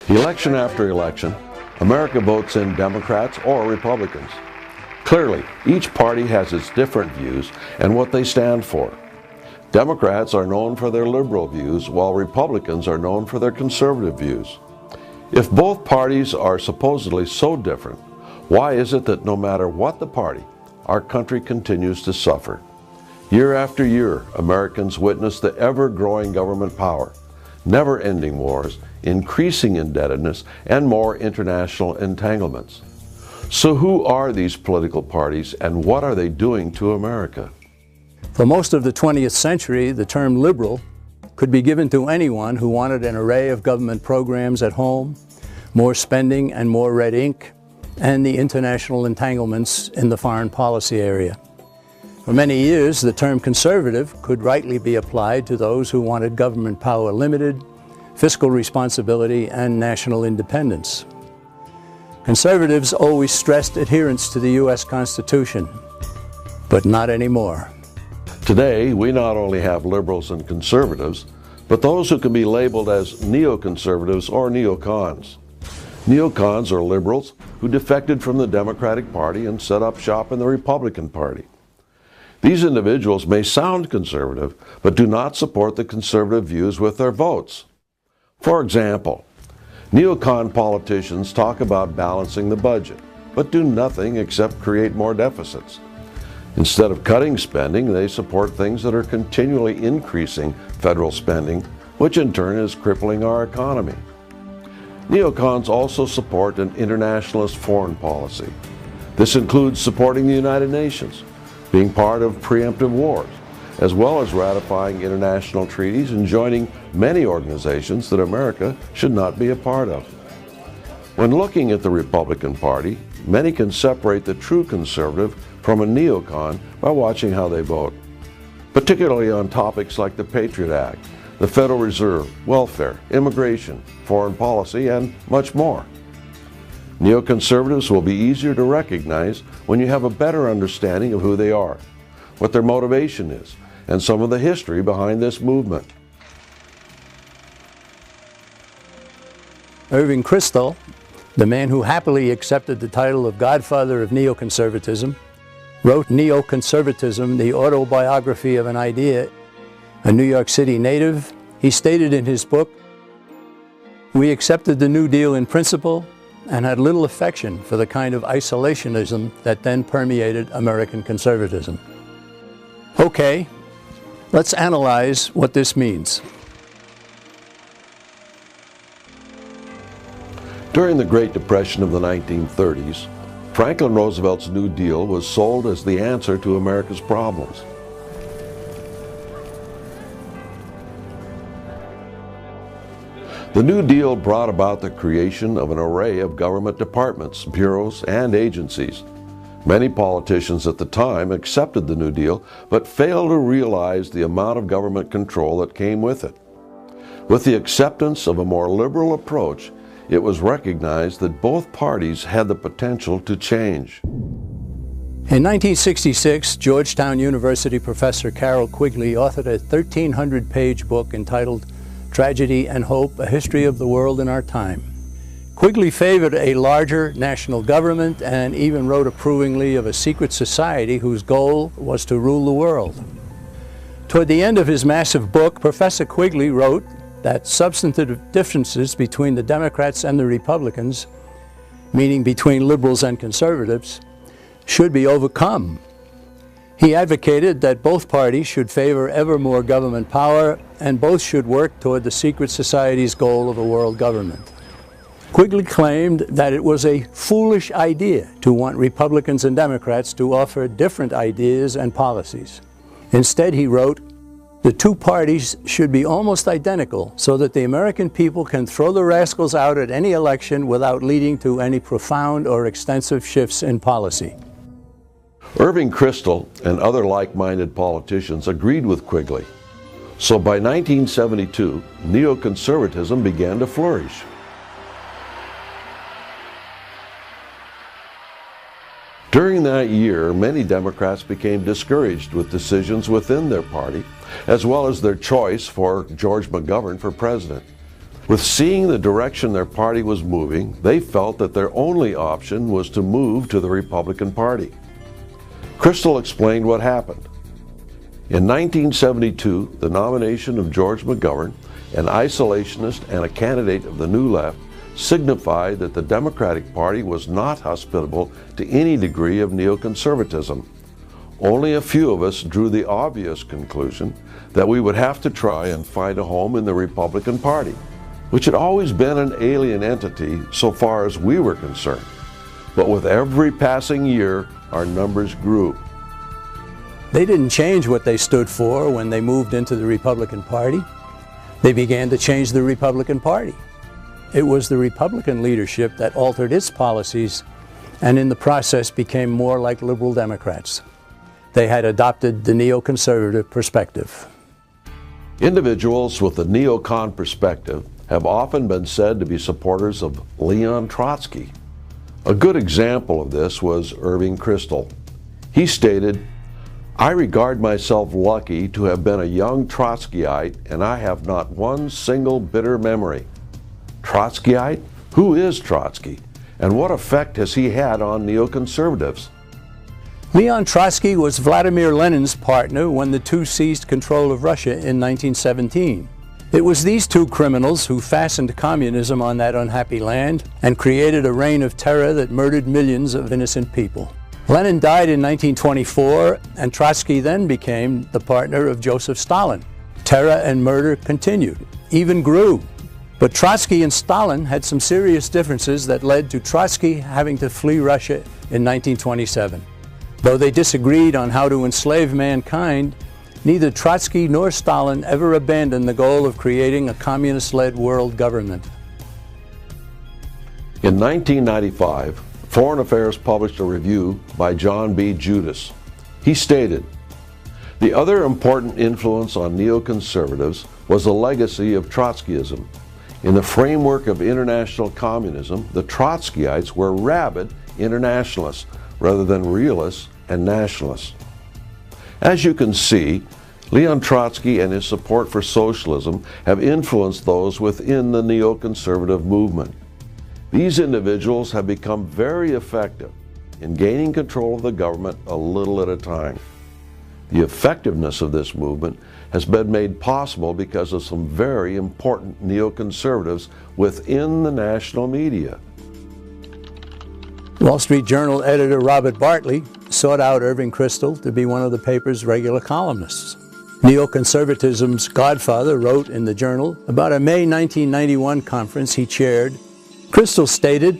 Election after election, America votes in Democrats or Republicans. Clearly, each party has its different views and what they stand for. Democrats are known for their liberal views, while Republicans are known for their conservative views. If both parties are supposedly so different, why is it that no matter what the party, our country continues to suffer? Year after year, Americans witness the ever-growing government power, never-ending wars, increasing indebtedness, and more international entanglements. So who are these political parties and what are they doing to America? For most of the 20th century, the term liberal could be given to anyone who wanted an array of government programs at home, more spending and more red ink, and the international entanglements in the foreign policy area. For many years, the term conservative could rightly be applied to those who wanted government power limited, fiscal responsibility, and national independence. Conservatives always stressed adherence to the U.S. Constitution, but not anymore. Today, we not only have liberals and conservatives, but those who can be labeled as neoconservatives or neocons. Neocons are liberals who defected from the Democratic Party and set up shop in the Republican Party. These individuals may sound conservative, but do not support the conservative views with their votes. For example, neocon politicians talk about balancing the budget, but do nothing except create more deficits. Instead of cutting spending, they support things that are continually increasing federal spending, which in turn is crippling our economy. Neocons also support an internationalist foreign policy. This includes supporting the United Nations, being part of preemptive wars, as well as ratifying international treaties and joining many organizations that America should not be a part of. When looking at the Republican Party, many can separate the true conservative from a neocon by watching how they vote, particularly on topics like the Patriot Act, the Federal Reserve, welfare, immigration, foreign policy, and much more. Neoconservatives will be easier to recognize when you have a better understanding of who they are, what their motivation is, and some of the history behind this movement. Irving Kristol, the man who happily accepted the title of godfather of neoconservatism, wrote Neoconservatism, the autobiography of an idea. A New York City native, he stated in his book, "We accepted the New Deal in principle and had little affection for the kind of isolationism that then permeated American conservatism." Okay, let's analyze what this means. During the Great Depression of the 1930s, Franklin Roosevelt's New Deal was sold as the answer to America's problems. The New Deal brought about the creation of an array of government departments, bureaus, and agencies. Many politicians at the time accepted the New Deal, but failed to realize the amount of government control that came with it. With the acceptance of a more liberal approach, it was recognized that both parties had the potential to change. In 1966, Georgetown University professor Carroll Quigley authored a 1,300-page book entitled Tragedy and Hope, A History of the World in Our Time. Quigley favored a larger national government and even wrote approvingly of a secret society whose goal was to rule the world. Toward the end of his massive book, Professor Quigley wrote that substantive differences between the Democrats and the Republicans, meaning between liberals and conservatives, should be overcome. He advocated that both parties should favor ever more government power and both should work toward the secret society's goal of a world government. Quigley claimed that it was a foolish idea to want Republicans and Democrats to offer different ideas and policies. Instead, he wrote, "The two parties should be almost identical so that the American people can throw the rascals out at any election without leading to any profound or extensive shifts in policy." Irving Kristol and other like-minded politicians agreed with Quigley. So by 1972, neoconservatism began to flourish. During that year, many Democrats became discouraged with decisions within their party, as well as their choice for George McGovern for president. With seeing the direction their party was moving, they felt that their only option was to move to the Republican Party. Kristol explained what happened. In 1972, the nomination of George McGovern, an isolationist and a candidate of the New Left, signified that the Democratic Party was not hospitable to any degree of neoconservatism. Only a few of us drew the obvious conclusion that we would have to try and find a home in the Republican Party, which had always been an alien entity so far as we were concerned. But with every passing year, our numbers grew. They didn't change what they stood for when they moved into the Republican Party. They began to change the Republican Party. It was the Republican leadership that altered its policies and in the process became more like liberal Democrats. They had adopted the neoconservative perspective. Individuals with the neocon perspective have often been said to be supporters of Leon Trotsky. A good example of this was Irving Kristol. He stated, "I regard myself lucky to have been a young Trotskyite, and I have not one single bitter memory." Trotskyite? Who is Trotsky? And what effect has he had on neoconservatives? Leon Trotsky was Vladimir Lenin's partner when the two seized control of Russia in 1917. It was these two criminals who fastened communism on that unhappy land and created a reign of terror that murdered millions of innocent people. Lenin died in 1924, and Trotsky then became the partner of Joseph Stalin. Terror and murder continued, even grew. But Trotsky and Stalin had some serious differences that led to Trotsky having to flee Russia in 1927. Though they disagreed on how to enslave mankind, neither Trotsky nor Stalin ever abandoned the goal of creating a communist-led world government. In 1995, Foreign Affairs published a review by John B. Judas. He stated, "The other important influence on neoconservatives was the legacy of Trotskyism. In the framework of international communism, the Trotskyites were rabid internationalists rather than realists and nationalists." As you can see, Leon Trotsky and his support for socialism have influenced those within the neoconservative movement. These individuals have become very effective in gaining control of the government a little at a time. The effectiveness of this movement has been made possible because of some very important neoconservatives within the national media. Wall Street Journal editor Robert Bartley sought out Irving Kristol to be one of the paper's regular columnists. Neoconservatism's godfather wrote in the Journal about a May 1991 conference he chaired. Kristol stated,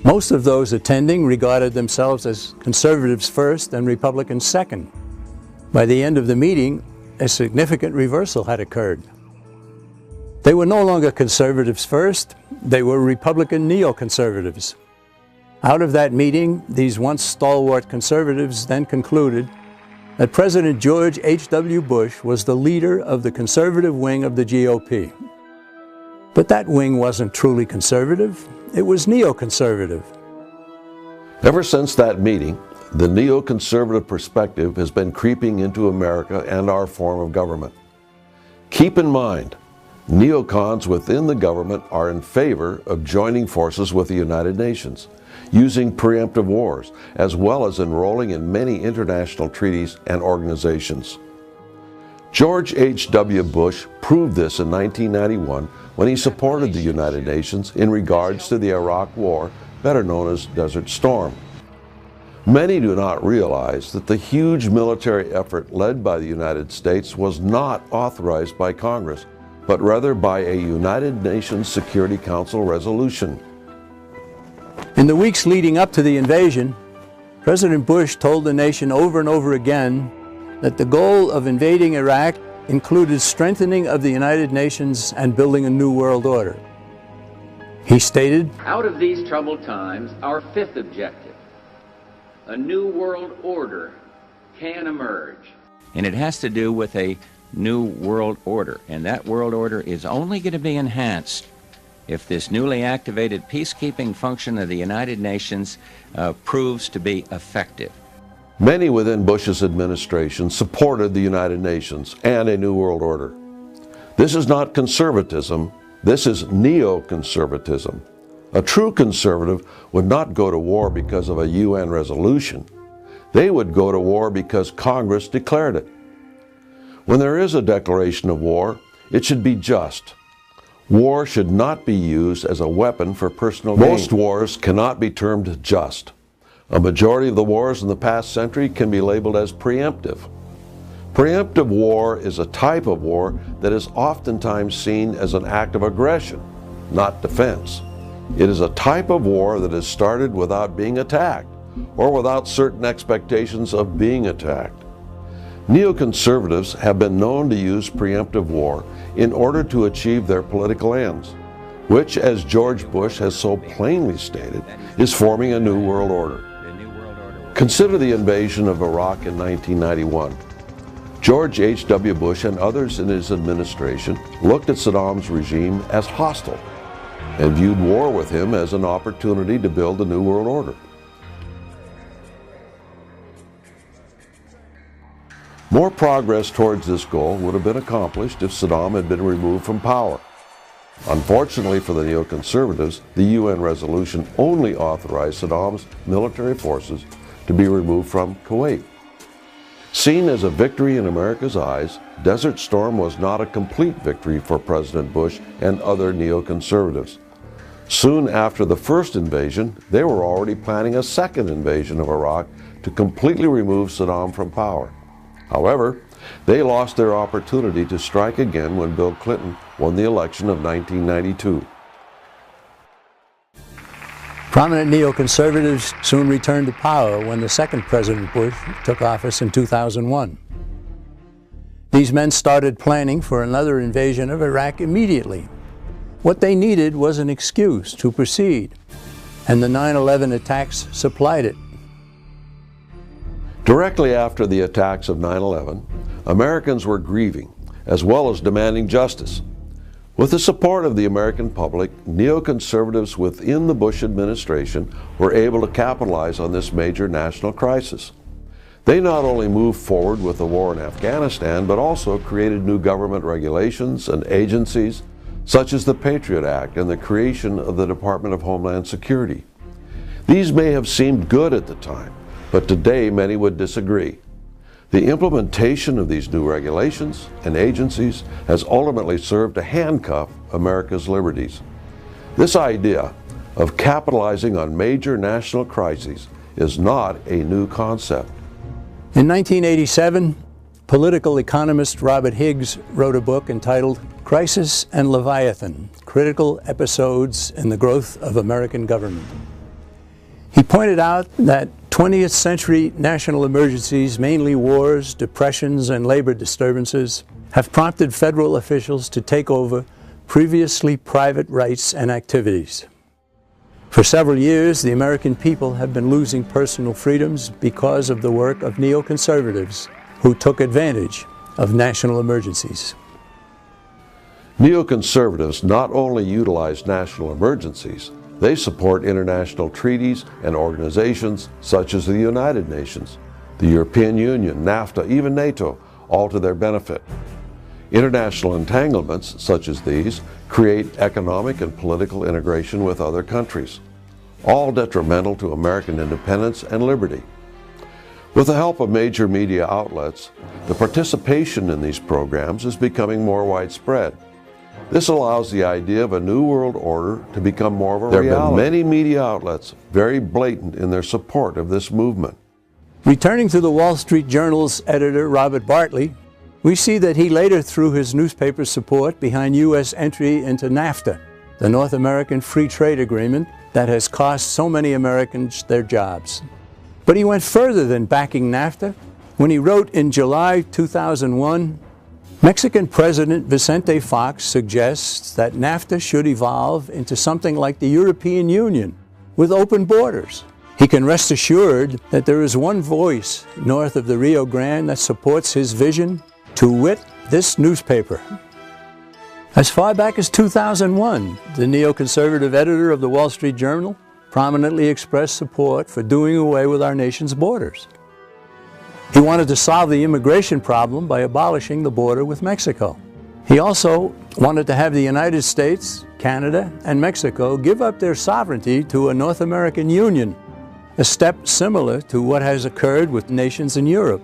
"Most of those attending regarded themselves as conservatives first and Republicans second. By the end of the meeting, a significant reversal had occurred. They were no longer conservatives first, they were Republican neoconservatives. Out of that meeting, these once stalwart conservatives then concluded that President George H.W. Bush was the leader of the conservative wing of the GOP. But that wing wasn't truly conservative, it was neoconservative." Ever since that meeting, the neoconservative perspective has been creeping into America and our form of government. Keep in mind, neocons within the government are in favor of joining forces with the United Nations, using preemptive wars, as well as enrolling in many international treaties and organizations. George H.W. Bush proved this in 1991 when he supported the United Nations in regards to the Iraq War, better known as Desert Storm. Many do not realize that the huge military effort led by the United States was not authorized by Congress, but rather by a United Nations Security Council resolution. In the weeks leading up to the invasion, President Bush told the nation over and over again that the goal of invading Iraq included strengthening of the United Nations and building a new world order. He stated, "Out of these troubled times, our fifth objective, a new world order, can emerge." And it has to do with a new world order. And that world order is only going to be enhanced if this newly activated peacekeeping function of the United Nations proves to be effective. Many within Bush's administration supported the United Nations and a new world order. This is not conservatism, This is neoconservatism. A true conservative would not go to war because of a UN resolution. They would go to war because Congress declared it. When there is a declaration of war, it should be just. War should not be used as a weapon for personal gain. Most wars cannot be termed just. A majority of the wars in the past century can be labeled as preemptive. Preemptive war is a type of war that is oftentimes seen as an act of aggression, not defense. It is a type of war that is started without being attacked, or without certain expectations of being attacked. Neoconservatives have been known to use preemptive war in order to achieve their political ends, which, as George Bush has so plainly stated, is forming a new world order. Consider the invasion of Iraq in 1991. George H.W. Bush and others in his administration looked at Saddam's regime as hostile and viewed war with him as an opportunity to build a new world order. More progress towards this goal would have been accomplished if Saddam had been removed from power. Unfortunately for the neoconservatives, the UN resolution only authorized Saddam's military forces to be removed from Kuwait. Seen as a victory in America's eyes, Desert Storm was not a complete victory for President Bush and other neoconservatives. Soon after the first invasion, they were already planning a second invasion of Iraq to completely remove Saddam from power. However, they lost their opportunity to strike again when Bill Clinton won the election of 1992. Prominent neoconservatives soon returned to power when the second President Bush took office in 2001. These men started planning for another invasion of Iraq immediately. What they needed was an excuse to proceed, and the 9/11 attacks supplied it. Directly after the attacks of 9/11, Americans were grieving, as well as demanding justice. With the support of the American public, neoconservatives within the Bush administration were able to capitalize on this major national crisis. They not only moved forward with the war in Afghanistan, but also created new government regulations and agencies, such as the Patriot Act and the creation of the Department of Homeland Security. These may have seemed good at the time, but today many would disagree. The implementation of these new regulations and agencies has ultimately served to handcuff America's liberties. This idea of capitalizing on major national crises is not a new concept. In 1987, political economist Robert Higgs wrote a book entitled Crisis and Leviathan: Critical Episodes in the Growth of American Government. He pointed out that 20th century national emergencies, mainly wars, depressions, and labor disturbances, have prompted federal officials to take over previously private rights and activities. For several years, the American people have been losing personal freedoms because of the work of neoconservatives who took advantage of national emergencies. Neoconservatives not only utilize national emergencies, they support international treaties and organizations such as the United Nations, the European Union, NAFTA, even NATO, all to their benefit. International entanglements such as these create economic and political integration with other countries, all detrimental to American independence and liberty. With the help of major media outlets, the participation in these programs is becoming more widespread. This allows the idea of a new world order to become more of a reality. There have been many media outlets very blatant in their support of this movement. Returning to the Wall Street Journal's editor, Robert Bartley, we see that he later threw his newspaper's support behind U.S. entry into NAFTA, the North American Free Trade Agreement that has cost so many Americans their jobs. But he went further than backing NAFTA when he wrote in July 2001, Mexican President Vicente Fox suggests that NAFTA should evolve into something like the European Union with open borders. He can rest assured that there is one voice north of the Rio Grande that supports his vision, to wit, this newspaper. As far back as 2001, the neoconservative editor of the Wall Street Journal prominently expressed support for doing away with our nation's borders. He wanted to solve the immigration problem by abolishing the border with Mexico. He also wanted to have the United States, Canada, and Mexico give up their sovereignty to a North American Union, a step similar to what has occurred with nations in Europe.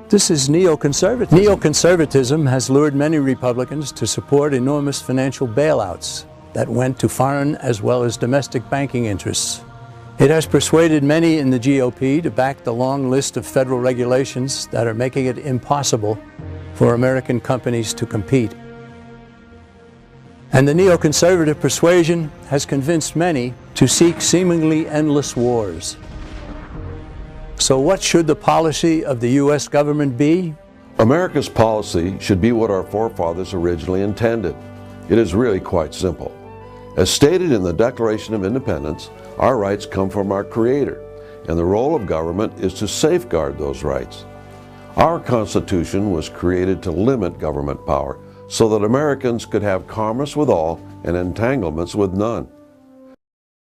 This is neoconservatism. Neoconservatism has lured many Republicans to support enormous financial bailouts that went to foreign as well as domestic banking interests. It has persuaded many in the GOP to back the long list of federal regulations that are making it impossible for American companies to compete. And the neoconservative persuasion has convinced many to seek seemingly endless wars. So what should the policy of the U.S. government be? America's policy should be what our forefathers originally intended. It is really quite simple. As stated in the Declaration of Independence, our rights come from our Creator, and the role of government is to safeguard those rights. Our Constitution was created to limit government power so that Americans could have commerce with all and entanglements with none.